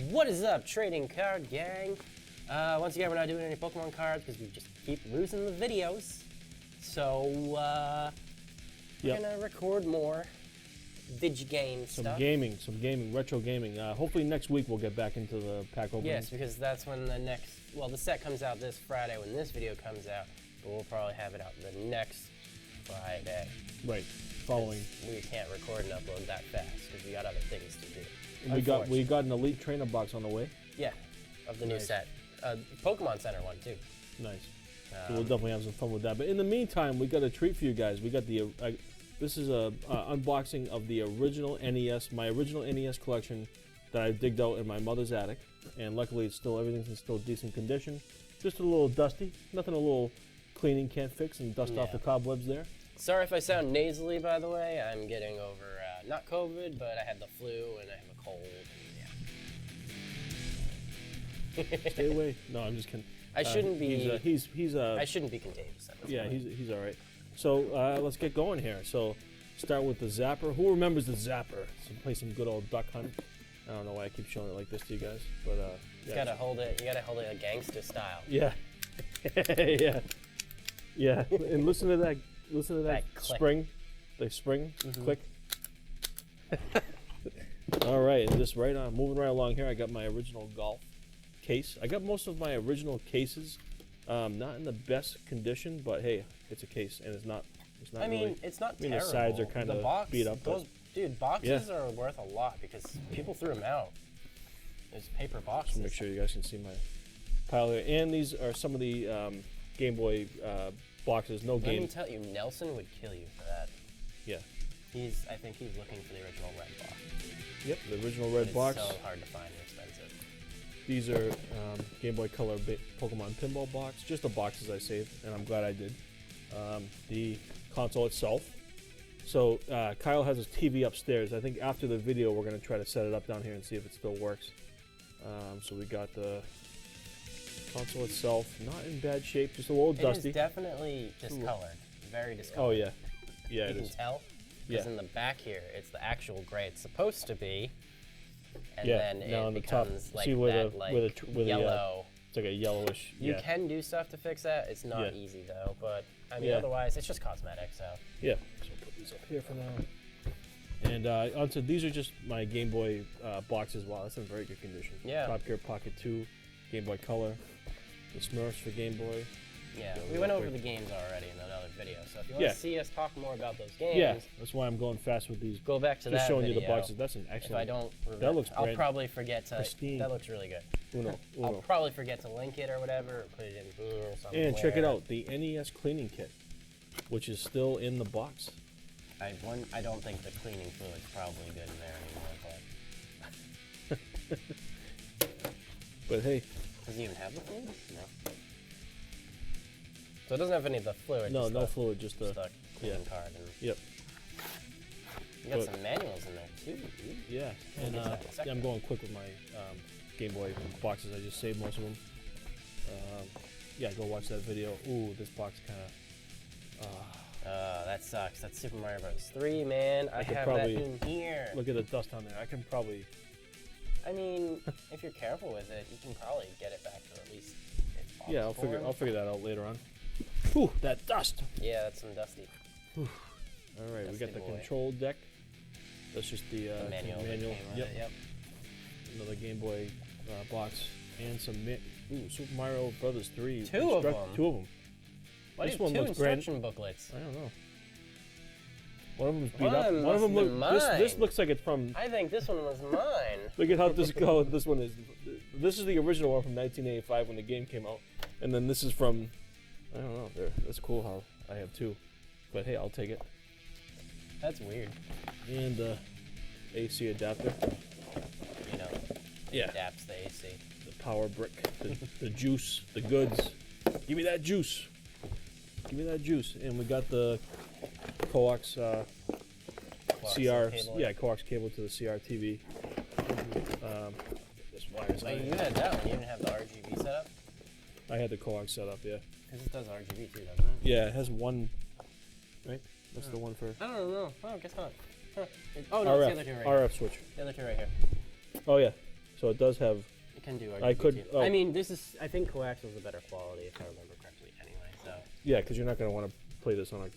What is up, trading card gang? Once again, we're not doing any Pokemon cards because we just keep losing the videos. So, we're gonna record more Game some stuff. gaming, retro gaming. Hopefully next week we'll get back into the pack opening. Yes, because that's when the next, well, the set comes out this Friday when this video comes out, but we'll probably have it out the next Friday. Right, following. We can't record and upload that fast because we got other things to do. We got an Elite Trainer box on the way. Yeah, of the new set. Pokemon Center one too. Nice. So we'll definitely have some fun with that. But in the meantime, we got a treat for you guys. We got the this is a unboxing of the original NES, my original NES collection that I digged out in my mother's attic, and luckily everything's in still decent condition. Just a little dusty, nothing a little cleaning can't fix and dust off the cobwebs there. Sorry if I sound nasally, by the way. I'm getting over not COVID, but I had the flu and I have a cold. And, Stay away. No, I'm just kidding. I shouldn't be. I shouldn't be contagious. Yeah, he's all right. So let's get going here. So start with the Zapper. Who remembers the Zapper? So play some good old Duck Hunt. I don't know why I keep showing it like this to you guys, but you gotta hold it. You gotta hold it a gangster style. Yeah, yeah. And listen to that. Listen to that spring. The spring click. All right, and just right on, moving right along here. I got my original golf case. I got most of my original cases. Not in the best condition, but hey, it's a case, and it's not. I mean, really, it's not terrible. terrible. The sides are kind of beat up. Dude, boxes are worth a lot because people threw them out. There's paper boxes. Just make sure you guys can see my pile here. And these are some of the Game Boy boxes. No game. Let me tell you, Nelson would kill you for that. Yeah. I think he's looking for the original red box. Yep, the original red box. It's so hard to find and expensive. These are Game Boy Color Pokemon Pinball box. Just the boxes I saved, and I'm glad I did. The console itself. So Kyle has his TV upstairs. I think after the video we're going to try to set it up down here and see if it still works. So we got the console itself, not in bad shape, just a little dusty. It is definitely discolored, very discolored. Oh yeah, yeah, you can tell. Because in the back here, it's the actual gray it's supposed to be, and then it becomes like that, yellow. It's like a yellowish. You can do stuff to fix that. It's not easy though, but I mean, otherwise it's just cosmetic. So yeah, so we'll put these up here for now. And onto these are just my Game Boy boxes. Wow, that's in very good condition. Yeah. Top Gear Pocket 2, Game Boy Color, the Smurfs for Game Boy. Yeah, we went over the games already in another video, so if you want to see us talk more about those games, that's why I'm going fast with these. Go back to just that showing video. you the boxes. That's an excellent. If I don't, that looks I'll probably forget to. pristine. That looks really good. Uno. I'll probably forget to link it or whatever, or put it in Google or something. And check it out, the NES Cleaning Kit, which is still in the box. I don't think the cleaning fluid's probably good in there anymore, but. But hey. Does it even have the fluid? No. So it doesn't have any of the fluid. No, no fluid, just the cleaning card. And yep. You got some manuals in there too. Dude. Yeah, and I'm going quick with my Game Boy boxes. I just saved most of them. Yeah, go watch that video. Ooh, this box kind of. That sucks. That's Super Mario Bros. 3, man. I have that in here. Look at the dust on there. I can probably. I mean, if you're careful with it, you can probably get it back to at least. Yeah, I'll figure that out later on. Whew, that dust. Yeah, that's some dusty. Whew. All right, we got the control deck. That's just the manual. Yep. Another Game Boy box and some Super Mario Brothers 3. Two of them. Why do you have two instruction booklets? I don't know. One of them's beat up. One of them this looks like it's from. I think this one was mine. Look at how this goes. This one is. This is the original one from 1985 when the game came out, and then this is from. I don't know. That's cool how I have two, but hey, I'll take it. That's weird. And the AC adapter. You know. Adapts the AC. The power brick. The juice. The goods. Give me that juice. Give me that juice. And we got the coax CR. Cable. Yeah, coax cable to the CR TV. This wires. Oh, you had that one. You didn't have the RGB setup. I had the coax set up. Yeah. Because it does RGB too, doesn't it? Yeah, it has one. Right. That's the one for. I don't know. Oh, guess not. Huh. Oh no, it's the other two right here. RF switch. The other two right here. Oh yeah. So it does have. It can do RGB I could. too. Oh, I mean, I think coaxial is a better quality if I remember correctly. Anyway, so. yeah, because you're not going to want to play this on a.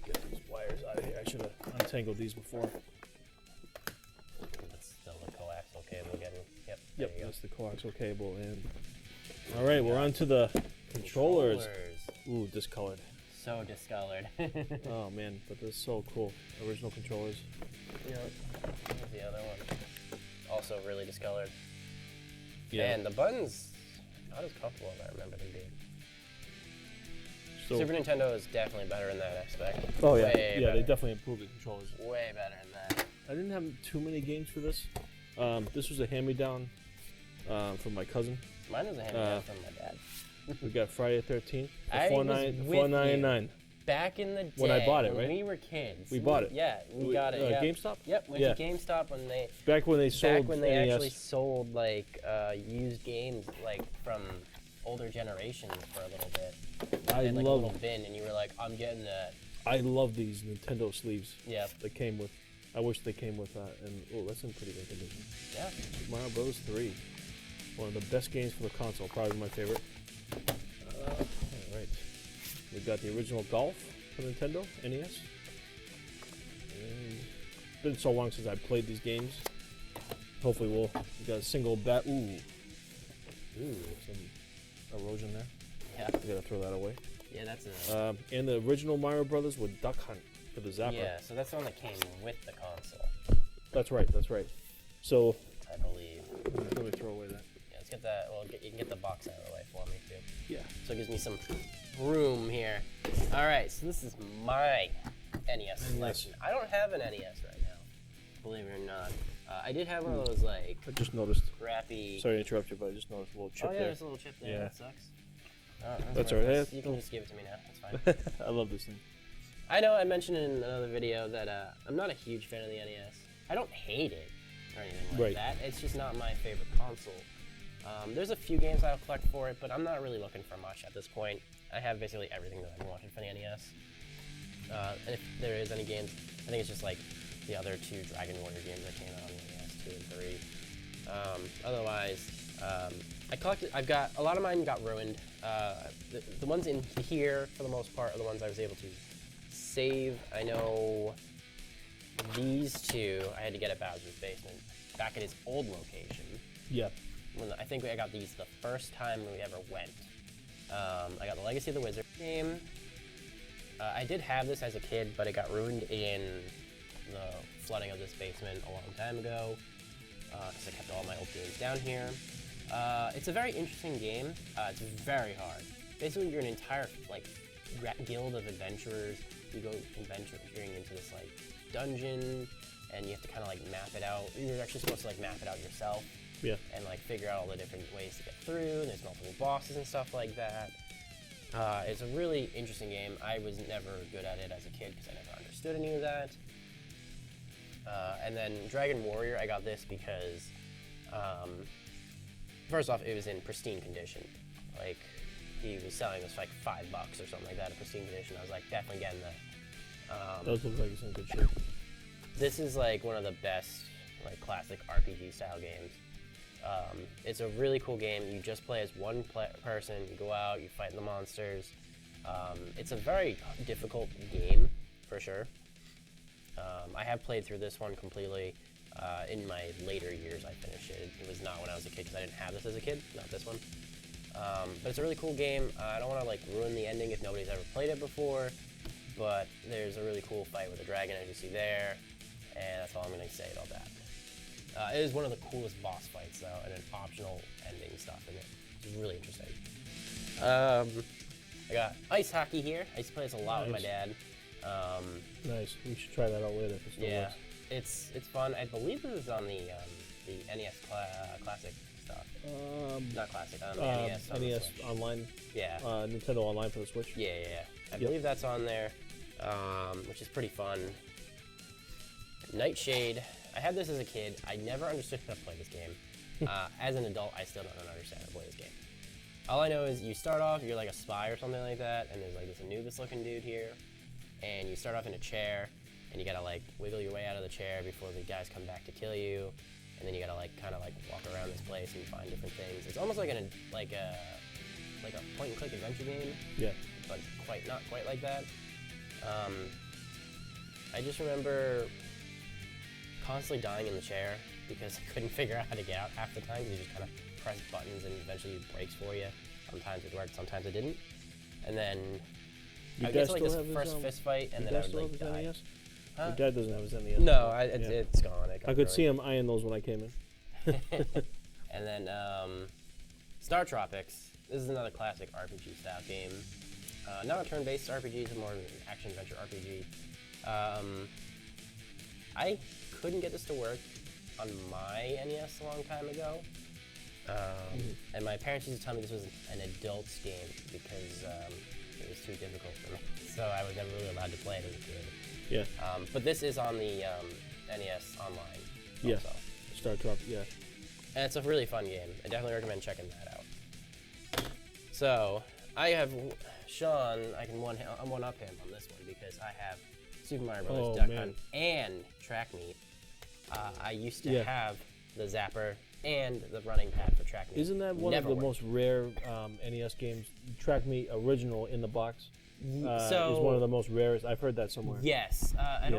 Get these wires out of here. I should have untangled these before. That's still the coaxial cable getting. Yep. Yep, there you go. that's the coaxial cable. And all right, we're on to the controllers. Ooh, discolored. So discolored. Oh man, but this is so cool. Original controllers. Yeah. Here's the other one. Also really discolored. Yeah. And the buttons, not as comfortable as I remember them being. So, Super Nintendo is definitely better in that aspect. oh yeah, Way yeah, they better. definitely improved the controllers. Way better in that. I didn't have too many games for this. This was a hand-me-down from my cousin. Mine was a hand-me-down from my dad. We got Friday the 13th I for was with $4.99. Back in the day, When I bought it, when right? we were kids. We bought it. Yeah, we got it. Yeah. GameStop? Yep, went Yeah. to GameStop when they Back when they sold NES. actually sold like used games like from older generations for a little bit. I And like a love little bin, and you were like, "I'm getting that." I love these Nintendo sleeves. Yeah. They came with. I wish they came with and oh, that's in pretty good condition. Yeah. Mario Bros. 3. One of the best games for the console, probably my favorite. All right. We got the original Golf for Nintendo, NES. And it's been so long since I played these games. Hopefully we got a single bat. Ooh, some erosion there. Yeah. We gotta throw that away. Yeah, that's a. And the original Mario Brothers with Duck Hunt for the Zapper. Yeah, so that's the one that came with the console, That's right. That's right. So I believe. let me throw away that. Yeah, let's get that. Well, you can get the box out of the way for me too. Yeah. So it gives me some room here. All right, so this is my NES collection. I don't have an NES right now, believe it or not. I did have one of those like I just noticed. crappy. Sorry to interrupt you, but I just noticed a little chip Oh yeah, there. there's a little chip there. Yeah. That sucks. Oh, That's worthless. alright. You can just give it to me now. That's fine. I love this thing. I know I mentioned in another video that I'm not a huge fan of the NES. I don't hate it or anything like Right. that. It's just not my favorite console. There's a few games I'll collect for it, but I'm not really looking for much at this point. I have basically everything that I wanted for the NES. And if there is any games, I think it's just like the other two Dragon Warrior games that came out on the NES, 2 and 3. Otherwise, I collected. I've got a lot of mine got ruined. The ones in here, for the most part, are the ones I was able to save. I know these two I had to get at Bowser's Basement, back at his old location. Yeah. I think I got these the first time we ever went. I got the Legacy of the Wizard game. I did have this as a kid, but it got ruined in the flooding of this basement a long time ago, because I kept all my old games down here. It's a very interesting game. It's very hard. Basically, you're an entire guild of adventurers. You go adventuring into this like dungeon, and you have to kind of like map it out. You're actually supposed to like map it out yourself. Yeah. And like figure out all the different ways to get through. And there's multiple bosses and stuff like that. It's a really interesting game. I was never good at it as a kid because I never understood any of that. And then Dragon Warrior, I got this because, first off, it was in pristine condition. Like, he was selling this for like $5 or something like that in pristine condition. I was like, definitely getting that. Those look like it's in good shape. This is like one of the best like classic RPG style games. It's a really cool game. You just play as one person. You go out, you fight the monsters. It's a very difficult game for sure. I have played through this one completely. In my later years, I finished it. It was not when I was a kid because I didn't have this as a kid, not this one. But it's a really cool game. I don't want to like ruin the ending if nobody's ever played it before, but there's a really cool fight with a dragon as you see there, and that's all I'm going to say about that. It is one of the coolest boss fights though, and an optional ending stuff in it. It's really interesting. I got ice hockey here. I used to play this a lot with my dad. Nice. We should try that out later. If it still Yeah, works. it's fun. I believe this is on the NES Classic stuff. Not Classic, on the NES. On the NES Switch. Online. Yeah. Nintendo Online for the Switch. Yeah. I believe that's on there, which is pretty fun. Nightshade. I had this as a kid. I never understood how to play this game. As an adult, I still don't understand how to play this game. All I know is you start off, you're like a spy or something like that, and there's like this Anubis-looking dude here, and you start off in a chair, and you gotta like wiggle your way out of the chair before the guys come back to kill you, and then you gotta like kind of like walk around this place and find different things. It's almost like a point and click adventure game. Yeah. But not quite like that. I just remember constantly dying in the chair because I couldn't figure out how to get out half the time. You just kind of press buttons and eventually it breaks for you. Sometimes it worked, sometimes it didn't. And then I would get to like this first fist fight, and then I would like die. NES? Huh? Your dad doesn't have his NES. No, it's gone. I could see him eyeing those when I came in. And then Star Tropics. This is another classic RPG style game. Not a turn-based RPG, it's more of an action-adventure RPG. I couldn't get this to work on my NES a long time ago. And my parents used to tell me this was an adult's game because it was too difficult for me. So I was never really allowed to play it as a kid. Yeah. But this is on the NES Online. Yeah. Also. Star Tropics, yeah. And it's a really fun game. I definitely recommend checking that out. So I have Sean. I can one-up him on this one because I have Super Mario Bros. Duck Hunt and Track Meet. I used to have the Zapper and the running pad for Track Meet. Isn't that one of the most rare NES games? Track Meet original in the box. So is one of the most rarest. I've heard that somewhere. Yes, I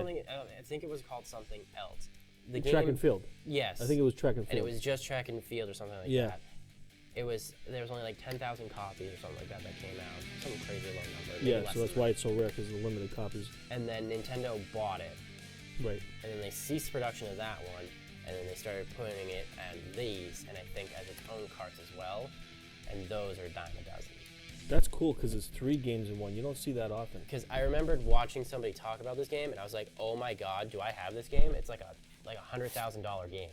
think it was called something else. The Track and Field. Yes, I think it was Track and Field. And it was just Track and Field or something like that. There was only like 10,000 copies or something like that came out. Some crazy low number. Yeah, so that's why it's so rare, because of the limited copies. And then Nintendo bought it. Right. And then they ceased production of that one, and then they started putting it on these, and I think as its own carts as well. And those are a dime a dozen. That's cool, because it's 3 games in one. You don't see that often. Because I remembered watching somebody talk about this game, and I was like, oh my god, do I have this game? It's like a $100,000 game.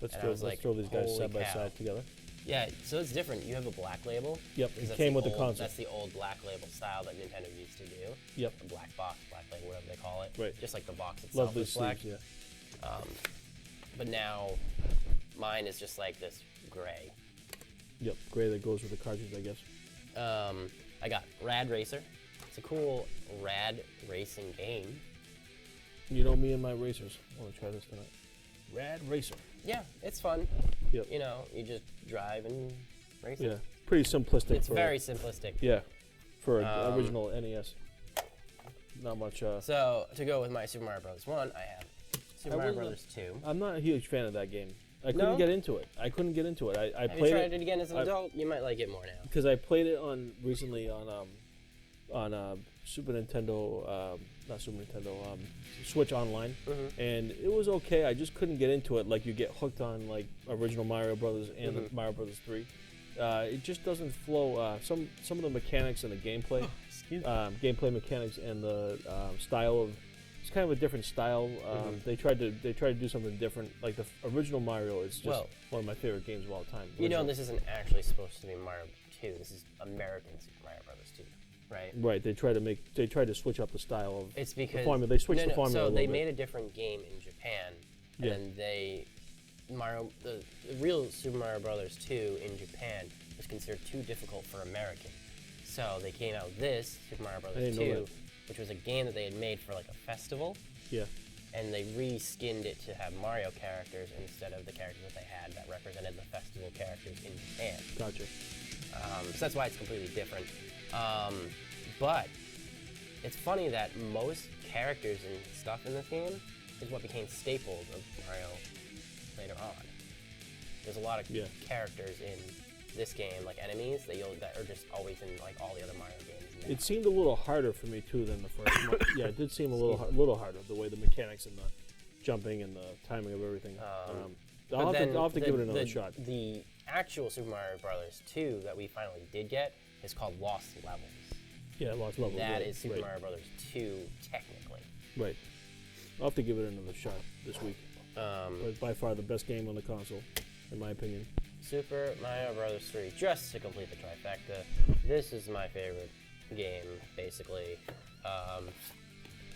Let's throw these guys side by side together. Yeah, so it's different. You have a black label. Yep, it came with the console. That's the old black label style that Nintendo used to do. Yep. A black box, black label, whatever they call it. Right. Just like the box itself is black. Sleeves, yeah. But now, mine is just like this gray. Yep, gray that goes with the cartridge, I guess. I got Rad Racer. It's a cool rad racing game. You know me and my racers. I want to try this tonight. Rad Racer. Yeah, it's fun. Yep. You know, you just drive and race. Yeah, pretty simplistic. It's very simplistic. Yeah, for an original NES. Not much. So, to go with my Super Mario Bros. 1, I have Super Mario Bros. 2. I'm not a huge fan of that game. I couldn't get into it. I played Have you tried it again as an adult? You might like it more now. Because I played it recently on Super Nintendo, not Super Nintendo, Switch Online, and it was okay. I just couldn't get into it like you get hooked on like original Mario Brothers and the Mario Brothers 3. It just doesn't flow. Some of the mechanics and the gameplay, gameplay mechanics and the style of. It's kind of a different style. They tried to do something different. Like the original Mario is just one of my favorite games of all time. You know, this isn't actually supposed to be Mario 2. This is American Super Mario Brothers 2, right? Right. They tried to switch up the style of. It's because the formula. They switched the formula. So they made a different game in Japan, and then the real Super Mario Brothers 2 in Japan was considered too difficult for Americans. So they came out with this Super Mario Brothers 2. Which was a game that they had made for like a festival. Yeah. And they re-skinned it to have Mario characters instead of the characters that they had that represented the festival characters in Japan. Gotcha. So that's why it's completely different. But it's funny that most characters and stuff in this game is what became staples of Mario later on. There's a lot of characters in this game, like enemies, that are just always in like all the other Mario games. Now. It seemed a little harder for me too than the first. Yeah, it did seem a little harder, the way the mechanics and the jumping and the timing of everything. I'll have to give it another shot. The actual Super Mario Brothers 2 that we finally did get is called Lost Levels. Yeah, Lost Levels. That is Super Mario Brothers 2 technically. Right. I'll have to give it another shot this week. But by far the best game on the console, in my opinion. Super Mario Brothers 3, just to complete the trifecta. This is my favorite game, basically.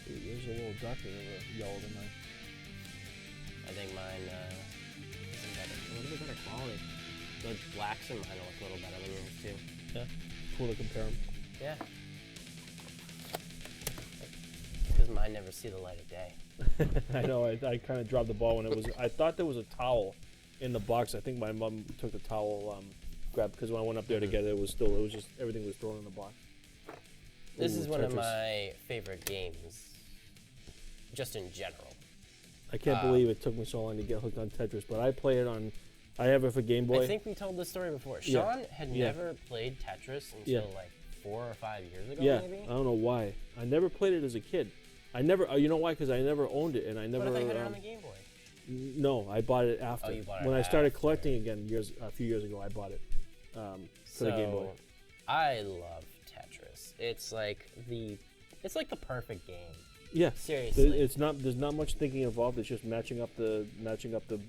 There's a little darker yellow than mine. I think mine is a little bit better quality. The blacks in mine look a little better than yours too. Yeah, cool to compare them. Yeah. Because mine never see the light of day. I know. I kind of dropped the ball when it was. I thought there was a towel in the box. I think my mom took the towel grab because when I went up there to get it, it was just everything was thrown in the box. This is one of Tetris. my favorite games, just in general. I can't believe it took me so long to get hooked on Tetris, but I play it on. I have it for Game Boy. I think we told this story before. Yeah. Sean had never played Tetris until like 4 or 5 years ago, Yeah, maybe? I don't know why. I never played it as a kid. I never. You know why? Because I never owned it, and I never. What if I had it on the Game Boy? No, I bought it after. Oh, you bought it when I started after. collecting again a few years ago, I bought it for the Game Boy. I love Tetris. It's like the perfect game. Yeah, Seriously. it's not. There's not much thinking involved. It's just matching up the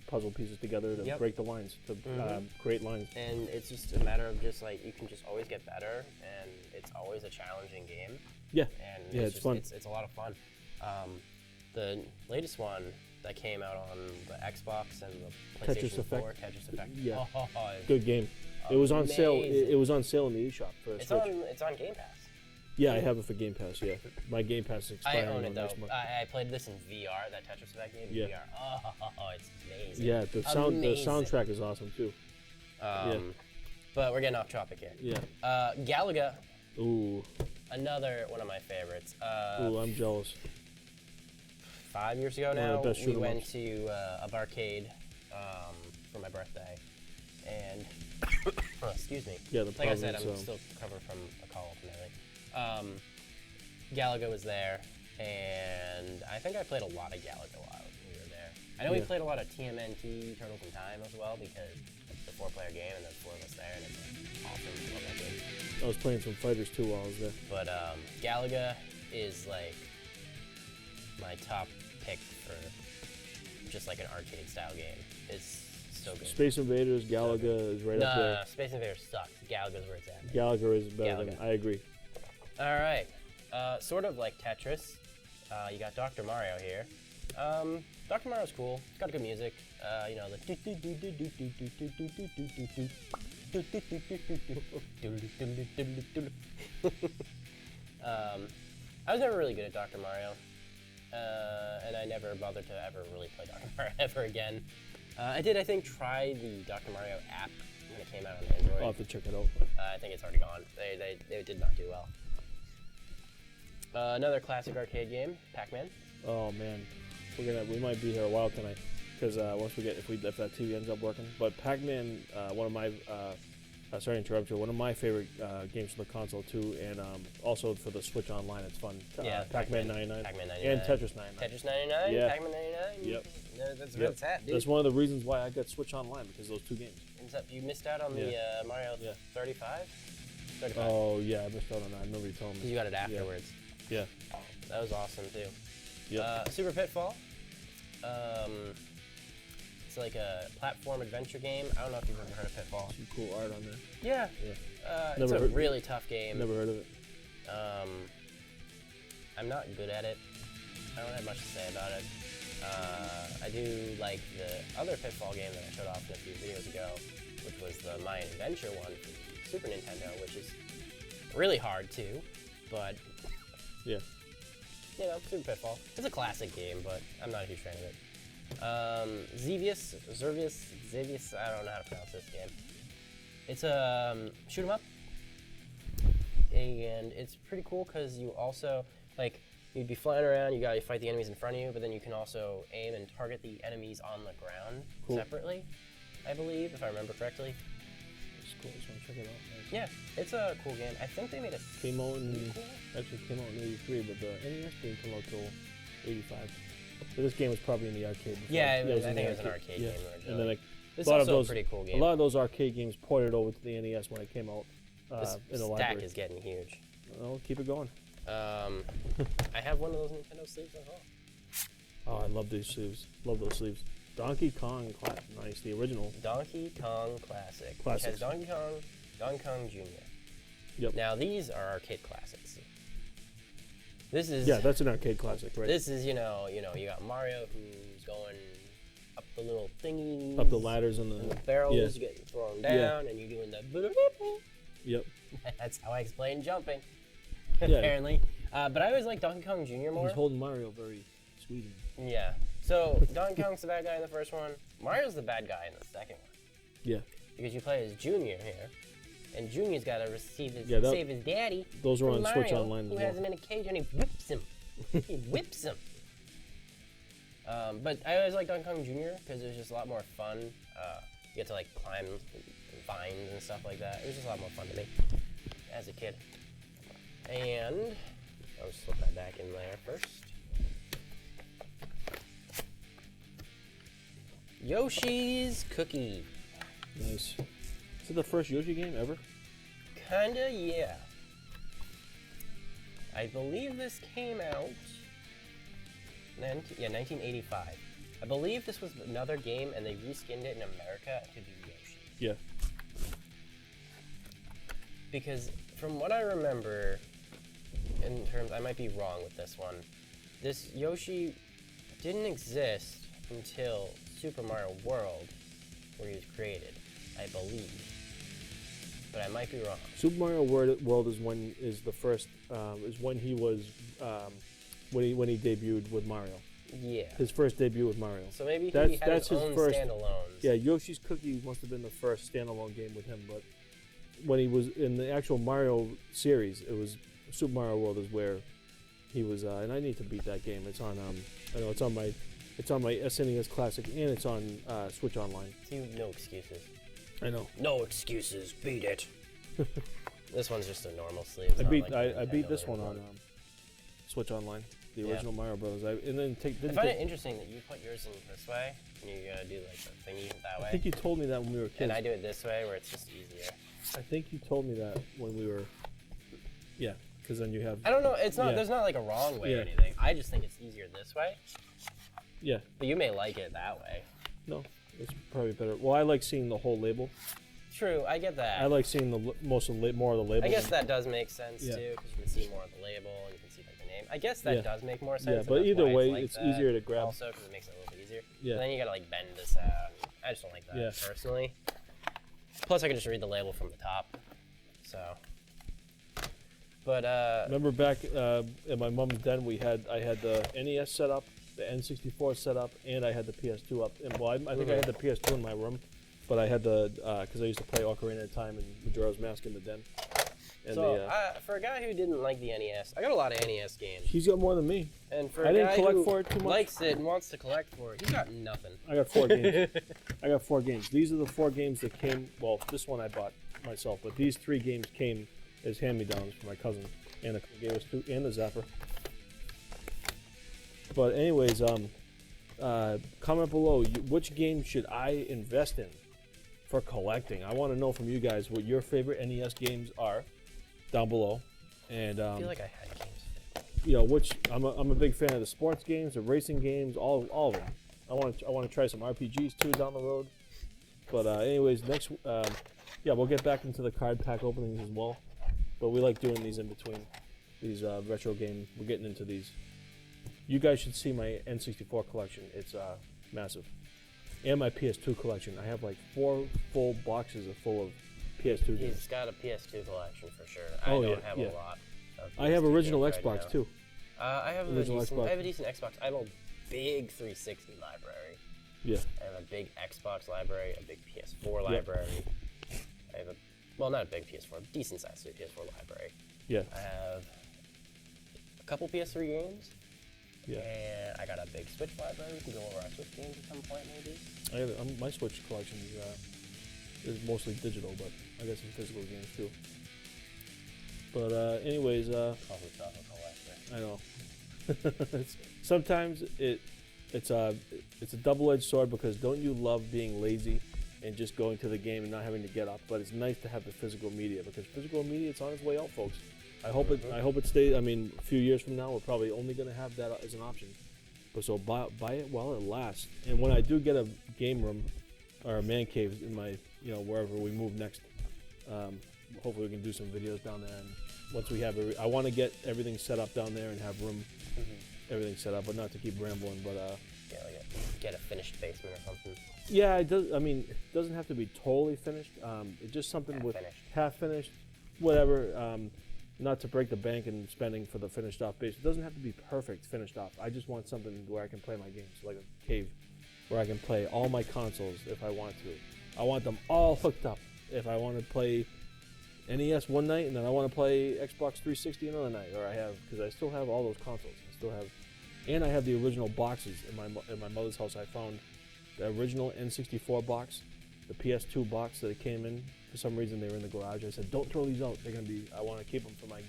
puzzle pieces together to Yep. break the lines, to create lines. And it's just a matter of just like you can just always get better, and it's always a challenging game. Yeah, And yeah, it's fun. It's a lot of fun. The latest one that came out on the Xbox and the Tetris PlayStation 4, Effect. Tetris Effect. Yeah. Oh, Good game. It was on sale. amazing. It was on sale in the eShop for It's Switch. on Game Pass. Yeah, I have it for Game Pass. Yeah, my Game Pass is I expiring own it though. next month. I played this in VR. That Tetris Effect game in Yeah. VR. Oh, it's amazing. Yeah, the Amazing. soundtrack is awesome too. But we're getting off topic here. Yeah. Galaga, Ooh, another one of my favorites. ooh, I'm jealous. 5 years ago One of now, the best we shoot 'em went ups. to a barcade for my birthday, and excuse me. Yeah, the Like I said, I'm Providence, still covered from a cold and everything. Galaga was there, and I think I played a lot of Galaga while we were there. I know we Yeah. played a lot of TMNT, Turtles in Time as well, because it's a 4-player game and there's 4 of us there, and it's awesome. I love that game. I was playing some fighters too while I was there. But Galaga is like my top pick for just like an arcade style game. It's so good. Space Invaders, Galaga is right up there. No, Space Invaders sucks. Galaga's where it's at. Galaga is better than. Galaga. I agree. All right. Sort of like Tetris. You got Dr. Mario here. Dr. Mario's cool. It's got good music. You know, the I was never really good at Dr. Mario. And I never bothered to ever really play Dr. Mario ever again. I did, I think, try the Dr. Mario app when it came out on Android. I'll have to check it out. I think it's already gone. They did not do well. Another classic arcade game, Pac-Man. Oh man, we might be here a while tonight because once we get if that TV ends up working. But Pac-Man, one of my sorry to interrupt you. One of my favorite games for the console too, and also for the Switch Online. It's fun. Yeah, Pac-Man 99. Pac-Man 99. And Tetris 99. Tetris 99, Yeah. Pac-Man 99. Yep. That's where it's at, dude. That's one of the reasons why I got Switch Online because of those two games. Except you missed out on the Mario 35? 35. Oh yeah, I missed out on that. I remember you telling Because me. you got it afterwards. Yeah. That was awesome too. Yep. Super Pitfall. It's like a platform adventure game. I don't know if you've ever heard of Pitfall. Some cool art on there. Yeah. Yeah. It's a Never heard- really tough game. Never heard of it. I'm not good at it. I don't have much to say about it. I do like the other Pitfall game that I showed off in a few videos ago, which was the My Adventure one for Super Nintendo, which is really hard too, but Yeah. you know, Super Pitfall. It's a classic game, but I'm not a huge fan of it. Xevius Observius, I don't know how to pronounce this game. It's a shoot 'em up, and it's pretty cool because you also like you'd be flying around. You gotta fight the enemies in front of you, but then you can also aim and target the enemies on the ground separately. I believe, if I remember correctly. It's cool. Just want to check it out. Yeah, it's a cool game. I think they made a Came out in sequel? actually came out in '83, but the NES didn't come out till '85. So this game was probably in the arcade. Before. Yeah, it was I in think the it was an arcade yeah. game originally. And then like, This a lot is of also those, a pretty cool game. a lot of those arcade games ported over to the NES when it came out This in the stack library. is getting huge. Well, keep it going. I have one of those Nintendo sleeves at home. Oh, I love these sleeves. Love those sleeves. Donkey Kong, nice, the original. Donkey Kong Classic, which Classics. has Donkey Kong Jr. Yep. Now these are arcade classics. This is Yeah, that's an arcade classic, right? This is you got Mario who's going up the little thingies, Up the ladders and and the the barrels yeah. getting thrown down, and you're doing the. Yep. That's how I explain jumping. Yeah. Apparently, But I always like Donkey Kong Jr. more. He's holding Mario very sweet. Yeah. So Donkey Kong's the bad guy in the first one. Mario's the bad guy in the second one. Yeah. Because you play as Junior here, and Junior's got to save his daddy. Those are on Mario, Switch Online as who well. has him in a cage and he whips him. He whips him. But I always like Donkey Kong Jr. because it was just a lot more fun. You get to like climb vines and stuff like that. It was just a lot more fun to me as a kid. And I'll just slip that back in there first. Yoshi's Cookie. Nice. Is it the first Yoshi game ever? Kinda, yeah. I believe this came out 1985. I believe this was another game and they reskinned it in America to be Yoshi. Yeah. Because from what I remember, in terms, I might be wrong with this one, this Yoshi didn't exist until Super Mario World, where he was created, I believe. But I might be wrong. Super Mario World is when he was when he debuted with Mario. Yeah. His first debut with Mario. So maybe that's he had his his own first standalones. Yeah, Yoshi's Cookie must have been the first standalone game with him, but when he was in the actual Mario series, it was Super Mario World is where he was, and I need to beat that game. It's on, I know it's on my SNES Classic and it's on Switch Online. See, no excuses. I know. No excuses. Beat it. This one's just a normal sleeve. I beat this one on Switch Online, the original Mario Brothers. I find it interesting that you put yours in this way and you do like the thingy that way. I think you told me that when we were kids. And I do it this way where it's just easier. I think you told me that when we were, yeah, because then you have. I don't know. It's not. There's not like a wrong way or anything. I just think it's easier this way. Yeah. But you may like it that way. No, it's probably better. Well, I like seeing the whole label. True, I get that. I like seeing more of the label. I guess that does make sense too, because you can see more of the label and you can see like the name. I guess that does make more sense. Yeah, but either way, it's easier to grab. Also, because it makes it a little bit easier. Yeah. But then you gotta like bend this out. I just don't like that personally. Plus, I can just read the label from the top. So. But remember back at my mom's den, I had the NES set up, the N64 set up, and I had the PS2 up. And well, I think I had the PS2 in my room. But I had the, because I used to play Ocarina of Time and Majora's Mask in the den. And so, for a guy who didn't like the NES, I got a lot of NES games. He's got more than me. And for I a didn't guy collect who for it too much. likes it and wants to collect for it, he's got nothing. I got 4 games. I got 4 games. These are the 4 games that came, well, this one I bought myself, but these 3 games came as hand-me-downs for my cousin. And gave us 2, and the Zapper. But anyways, comment below, which game should I invest in for collecting? I want to know from you guys what your favorite NES games are down below. And I feel like I had games. You know, which I'm a big fan of the sports games, the racing games, all of them. I want to try some RPGs too down the road. But anyways, next we'll get back into the card pack openings as well. But we like doing these in between these retro games. We're getting into these. You guys should see my N64 collection. It's massive. And my PS2 collection. I have like 4 full boxes full of PS2 games. He's got a PS2 collection for sure. I don't have a lot. I have original Xbox too. I have a decent Xbox. I have a big 360 library. Yeah. I have a big Xbox library, a big PS4 library. I have not a big PS4, decent sized PS4 library. Yeah. I have a couple PS3 games. Yeah. And I got a big Switch library. We can go over our Switch games at some point, maybe. My Switch collection is mostly digital, but I got some physical games too. But anyways, I know. Sometimes it's a double-edged sword, because don't you love being lazy and just going to the game and not having to get up? But it's nice to have the physical media, because physical media, it's on its way out, folks. I hope it stays. I mean, a few years from now, we're probably only going to have that as an option. But so buy it while it lasts. And when I do get a game room or a man cave in my, wherever we move next, hopefully we can do some videos down there. And once we have I want to get everything set up down there and have room, everything set up, but not to keep rambling. But get a finished basement or something. Yeah, it does. I mean, it doesn't have to be totally finished. It's just something half finished, whatever. not to break the bank and spending for the finished off base. It doesn't have to be perfect finished off. I just want something where I can play my games, like a cave, where I can play all my consoles if I want to. I want them all hooked up. If I want to play NES one night and then I want to play Xbox 360 another night, or because I still have all those consoles. And I have the original boxes in my mother's house. I found the original N64 box, the PS2 box that it came in. For some reason, they were in the garage. I said, "Don't throw these out. I want to keep them for my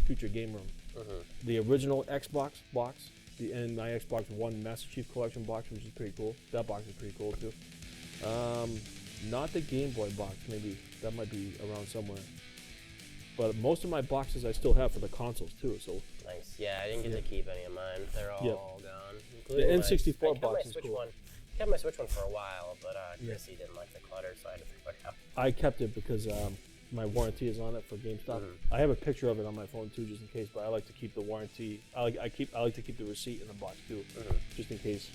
future game room." The original Xbox box, and my Xbox One Master Chief Collection box, which is pretty cool. That box is pretty cool too. Not the Game Boy box. Maybe that might be around somewhere. But most of my boxes I still have for the consoles too. So nice. Yeah, I didn't get to keep any of mine. They're all gone. The N64 box is cool. I kept my Switch one for a while, but Chrissy didn't like the clutter, so I had to throw it out. I kept it because my warranty is on it for GameStop. I have a picture of it on my phone too, just in case. But I like to keep the warranty. I like to keep the receipt in the box too, just in case.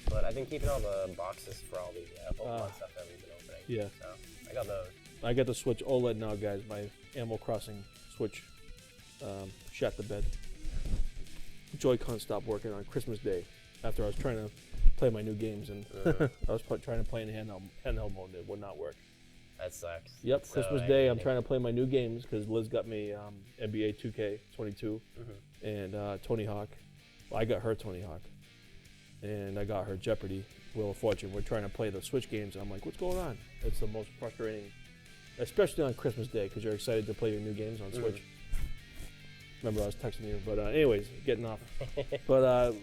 But I've been keeping all the boxes for all the Pokemon stuff that we've been opening. Yeah. So I got those. I got the Switch OLED now, guys. My Animal Crossing Switch shot the bed. Joy-Con stopped working on Christmas Day after I was trying to play my new games, and I was trying to play in handheld mode. It would not work. That sucks. Yep, so Christmas Day, I'm trying to play my new games because Liz got me NBA 2K22 and Tony Hawk. Well, I got her Tony Hawk, and I got her Jeopardy, Wheel of Fortune. We're trying to play the Switch games, and I'm like, what's going on? It's the most frustrating, especially on Christmas Day, because you're excited to play your new games on Switch. Remember, I was texting you, but anyways, getting off. But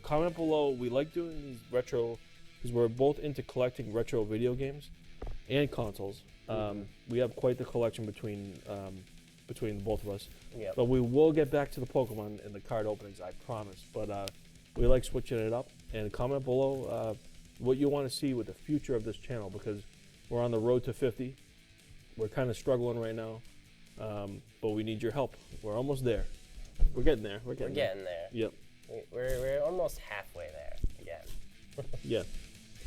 comment below. We like doing these retro, because we're both into collecting retro video games and consoles. We have quite the collection between the both of us. Yep. But we will get back to the Pokemon and the card openings, I promise. But we like switching it up. And comment below what you want to see with the future of this channel, because we're on the road to 50. We're kind of struggling right now. But we need your help. We're almost there. We're getting there. We're getting there. Yep. We're almost halfway there again. Yeah.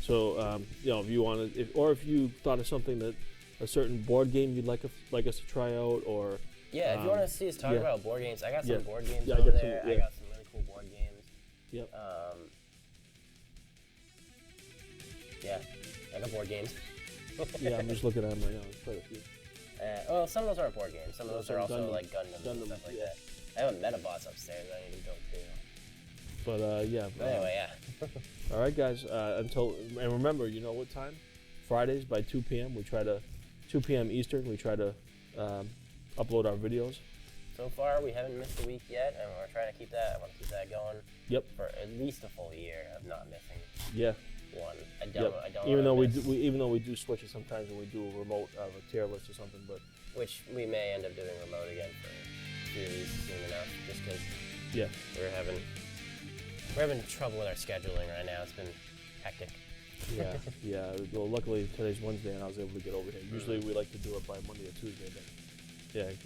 So if you want to, if you thought of something that a certain board game you'd like us to try out, or if you want to see us talk about board games, I got some board games I over there. I got some really cool board games. Yep. I got board games. Yeah, I'm just looking at them right now. There's quite a few. Well, some of those aren't board games. Some of those are also like Gundams and stuff like that. I have a Metabots upstairs that I need to go to. But anyway, all right, guys. And remember, you know what time? Fridays by 2 p.m. 2 p.m. Eastern. We try to upload our videos. So far, we haven't missed a week yet, and we're trying to keep that. I want to keep that going. Yep. For at least a full year of not missing. Yeah. One. I don't. Even though we do switch it sometimes when we do a remote of a tier list or something, but which we may end up doing remote again for series soon enough, just because we're having trouble with our scheduling right now. It's been hectic. Yeah. Well, luckily today's Wednesday and I was able to get over here. Usually we like to do it by Monday or Tuesday, but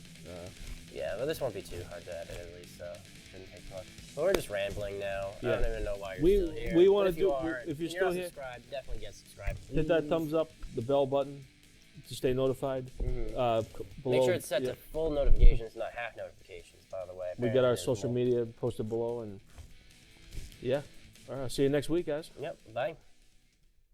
but this won't be too hard to edit at least, so shouldn't take long. But we're just rambling now. Yeah. I don't even know why you're still here. We want to do. If you're still here, subscribed, definitely get subscribed. Hit that thumbs up, the bell button, to stay notified. Below, make sure it's set to full notifications, not half notifications. By the way, we get our social media posted below, and all right. See you next week, guys. Yep. Bye.